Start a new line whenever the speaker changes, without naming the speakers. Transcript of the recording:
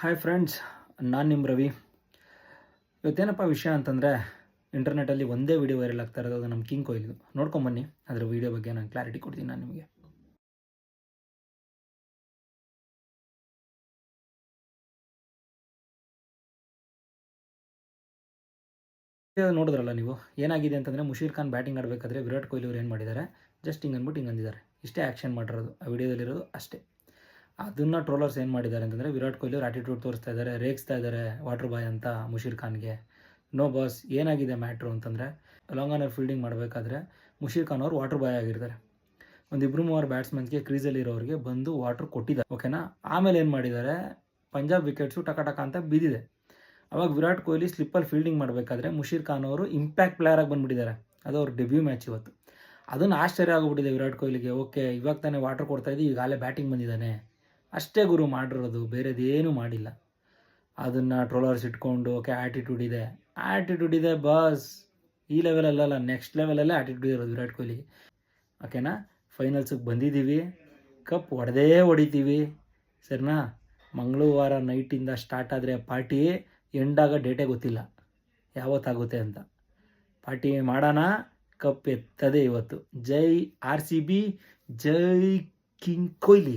Hi friends, ನಾನು ನಿಮ್ಮ ರವಿ. ಇವತ್ತೇನಪ್ಪ ವಿಷಯ ಅಂತಂದರೆ, ಇಂಟರ್ನೆಟಲ್ಲಿ ಒಂದೇ ವಿಡಿಯೋ ವೈರಲ್ ಆಗ್ತಾ ಇರೋದು, ಅದು ನಮ್ಮ ಕಿಂಗ್ ಕೊಹ್ಲಿದು. ನೋಡ್ಕೊಂಬನ್ನಿ, ಅದರ ವಿಡಿಯೋ ಬಗ್ಗೆ ನಾನು ಕ್ಲಾರಿಟಿ ಕೊಡ್ತೀನಿ ನಾನು ನಿಮಗೆ. ನೋಡಿದ್ರಲ್ಲ ನೀವು, ಏನಾಗಿದೆ ಅಂತಂದರೆ, ಮುಷೀರ್ ಖಾನ್ ಬ್ಯಾಟಿಂಗ್ ಆಡಬೇಕಾದ್ರೆ ವಿರಾಟ್ ಕೊಹ್ಲಿ ಅವ್ರು ಏನು ಮಾಡಿದ್ದಾರೆ, ಜಸ್ಟ್ ಹಿಂಗೆ ಅಂದ್ಬಿಟ್ಟು ಹಿಂಗೆ ಅಂದಿದ್ದಾರೆ. ಇಷ್ಟೇ ಆ್ಯಕ್ಷನ್ ಮಾಡಿರೋದು ಆ ವಿಡಿಯೋದಲ್ಲಿರೋದು ಅಷ್ಟೇ. ಅದನ್ನು ಟ್ರೋಲರ್ಸ್ ಏನು ಮಾಡಿದ್ದಾರೆ ಅಂತಂದರೆ, ವಿರಾಟ್ ಕೊಹ್ಲಿ ಅವ್ರು ಆ್ಯಟಿಟ್ಯೂಡ್ ತೋರಿಸ್ತಾ ಇದ್ದಾರೆ, ರೇಗಿಸ್ತಾ ಇದ್ದಾರೆ ವಾಟರ್ ಬಾಯ್ ಅಂತ ಮುಷೀರ್ ಖಾನ್ಗೆ. ನೋ ಬಾಸ್, ಏನಾಗಿದೆ ಮ್ಯಾಟ್ರು ಅಂತಂದರೆ, ಲಾಂಗ್ ಆನರ್ ಫೀಲ್ಡಿಂಗ್ ಮಾಡಬೇಕಾದ್ರೆ ಮುಷೀರ್ ಖಾನ್ ಅವರು ವಾಟರ್ ಬಾಯ್ ಆಗಿರ್ತಾರೆ. ಒಂದು 2-3 ಬ್ಯಾಟ್ಸ್ಮನ್ಗೆ ಕ್ರೀಸಲ್ಲಿರೋರಿಗೆ ಬಂದು ವಾಟ್ರ್ ಕೊಟ್ಟಿದ್ದಾರೆ, ಓಕೆನಾ. ಆಮೇಲೆ ಏನು ಮಾಡಿದ್ದಾರೆ, ಪಂಜಾಬ್ ವಿಕೆಟ್ಸು ಟಕ ಅಂತ ಬಿದ್ದಿದೆ. ಅವಾಗ ವಿರಾಟ್ ಕೊಹ್ಲಿ ಸ್ಲಿಪ್ಪಲ್ಲಿ ಫೀಲ್ಡಿಂಗ್ ಮಾಡಬೇಕಾದ್ರೆ ಮುಷೀರ್ ಖಾನ್ ಅವರು ಇಂಪ್ಯಾಕ್ಟ್ ಪ್ಲೇಯರಾಗಿ ಬಂದುಬಿಟ್ಟಿದ್ದಾರೆ. ಅದು ಅವ್ರ ಡೆಬ್ಯೂ ಮ್ಯಾಚ್ ಇವತ್ತು. ಅದನ್ನು ಆಶ್ಚರ್ಯ ಆಗೋಗ್ಬಿಟ್ಟಿದೆ ವಿರಾಟ್ ಕೊಹ್ಲಿಗೆ. ಓಕೆ, ಇವಾಗ ತಾನೇ ವಾಟರ್ ಕೊಡ್ತಾಯಿದ್ದು, ಈಗಾಗಲೇ ಬ್ಯಾಟಿಂಗ್ ಬಂದಿದ್ದಾನೆ, ಅಷ್ಟೇ ಗುರು ಮಾಡಿರೋದು, ಬೇರೆದೇನೂ ಮಾಡಿಲ್ಲ. ಅದನ್ನು ಟ್ರೋಲರ್ಸ್ ಇಟ್ಕೊಂಡು ಓಕೆ ಆ್ಯಟಿಟ್ಯೂಡ್ ಇದೆ ಬಾಸ್. ಈ ಲೆವೆಲಲ್ಲ, ನೆಕ್ಸ್ಟ್ ಲೆವೆಲಲ್ಲೇ ಆ್ಯಟಿಟ್ಯೂಡ್ ಇರೋದು ವಿರಾಟ್ ಕೊಹ್ಲಿಗೆ, ಓಕೆನಾ. ಫೈನಲ್ಸಿಗೆ ಬಂದಿದ್ದೀವಿ, ಕಪ್ ಹೊಡಿತೀವಿ, ಸರಿನಾ. ಮಂಗಳವಾರ ನೈಟಿಂದ ಸ್ಟಾರ್ಟ್ ಆದರೆ ಪಾರ್ಟಿ ಎಂಡಾಗ ಡೇಟೇ ಗೊತ್ತಿಲ್ಲ ಯಾವತ್ತಾಗುತ್ತೆ ಅಂತ. ಪಾರ್ಟಿ ಮಾಡೋಣ, ಕಪ್ ಎತ್ತದೆ ಇವತ್ತು. ಜೈ RCB, ಜೈ ಕಿಂಗ್ ಕೊಹ್ಲಿ.